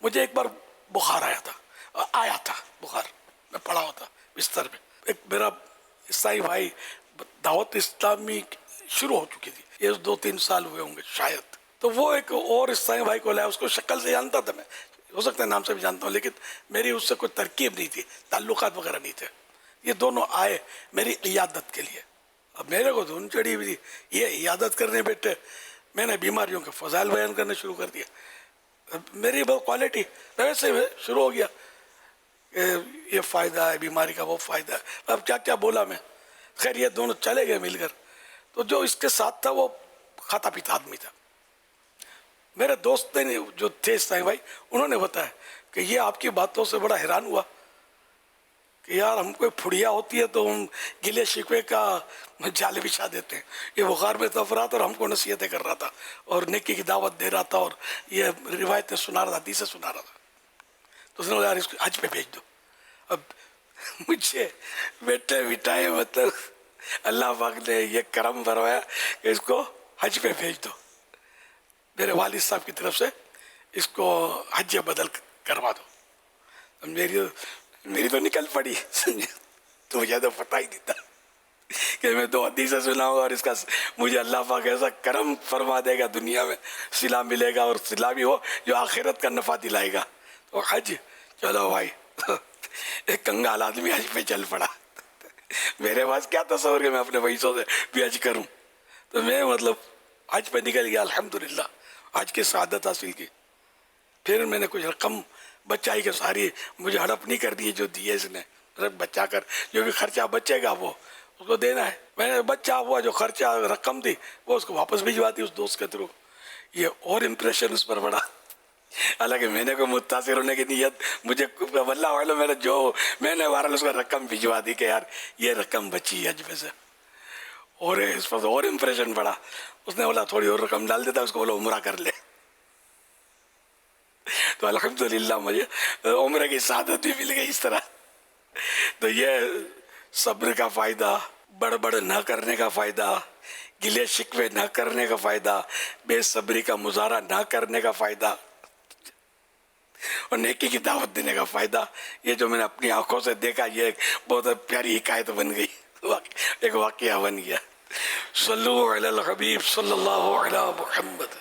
مجھے ایک بار بخار آیا تھا بخار، میں پڑا ہوا تھا بستر پہ. ایک میرا عیسائی بھائی، دعوت اسلامی شروع ہو چکی تھی، یہ 2-3 سال ہوئے ہوں گے شاید، تو وہ ایک اور عیسائی بھائی کو لایا. اس کو شکل سے جانتا تھا میں، ہو سکتا ہے نام سے بھی جانتا ہوں، لیکن میری اس سے کوئی ترکیب نہیں تھی، تعلقات وغیرہ نہیں تھے. یہ دونوں آئے میری عیادت کے لیے. اب میرے کو دھن چڑھی ہوئی تھی، یہ عیادت کرنے بیٹھے. میں نے بیماریوں کے فضائل بیان کرنے شروع کر دیا. میری بہت کوالٹی ویسے شروع ہو گیا کہ یہ فائدہ ہے بیماری کا، وہ فائدہ ہے. اب کیا کیا بولا میں. خیر یہ دونوں چلے گئے مل کر. تو جو اس کے ساتھ تھا وہ کھاتا پیتا آدمی تھا. میرے دوست نے جو تھے عیسائی بھائی، انہوں نے بتایا کہ یہ آپ کی باتوں سے بڑا حیران ہوا کہ یار ہم کوئی پھڑیا ہوتی ہے تو ہم گلے شکوے کا جال بچھا دیتے ہیں. یہ بخار میں تفرات اور ہم کو نصیحتیں کر رہا تھا اور نیکی کی دعوت دے رہا تھا اور یہ روایتیں سنا رہا تھا، حدیثیں سنا رہا تھا. تو اس نے بولا یار اس کو حج پہ بھیج دو. اب مجھے بیٹھے بٹھائے، مطلب اللہ پاک نے یہ کرم فرمایا کہ اس کو حج پہ بھیج دو. میرے والد صاحب کی طرف سے اس کو حج بدل کروا دو. میری تو نکل پڑی. تو مجھے تو پتہ ہی نہیں تھا کہ میں 2 حدیثیں سناؤں اور اس کا مجھے اللہ پاک ایسا کرم فرما دے گا، دنیا میں صلہ ملے گا اور صلہ بھی ہو جو آخرت کا نفع دلائے گا. تو حج، چلو بھائی. ایک کنگال آدمی حج پہ چل پڑا. میرے پاس کیا تصور کہ میں اپنے پیسوں سے بھی حج کروں. تو میں مطلب حج پہ نکل گیا، الحمدللہ حج کی سعادت حاصل کی. پھر میں نے کچھ رقم بچائی کہ ساری مجھے ہڑپ نہیں کر دی جو دیے اس نے، بچا کر جو بھی خرچہ بچے گا وہ اس کو دینا ہے. میں نے بچا ہوا جو خرچہ رقم تھی وہ اس کو واپس بھجوا دی اس دوست کے تھرو. یہ اور امپریشن اس پر پڑا. حالانکہ میں نے کوئی متاثر ہونے کی نیت، مجھے واللہ اعلم، میں نے بہرحال اس کو رقم بھجوا دی کہ یار یہ رقم بچی حج میں سے. اور اس پر اور امپریشن پڑا. اس نے بولا تھوڑی اور رقم ڈال دیتا، اس کو بولا عمرہ کر لے. تو الحمدللہ مجھے عمرے کی سعادت بھی مل گئی اس طرح. تو یہ صبر کا فائدہ، بڑبڑ نہ کرنے کا فائدہ، گلے شکوے نہ کرنے کا فائدہ، بے صبری کا مظاہرہ نہ کرنے کا فائدہ اور نیکی کی دعوت دینے کا فائدہ، یہ جو میں نے اپنی آنکھوں سے دیکھا، یہ ایک بہت پیاری حکایت بن گئی، ایک واقعہ بن گیا. صلو علی الحبیب صلی اللہ علی محمد.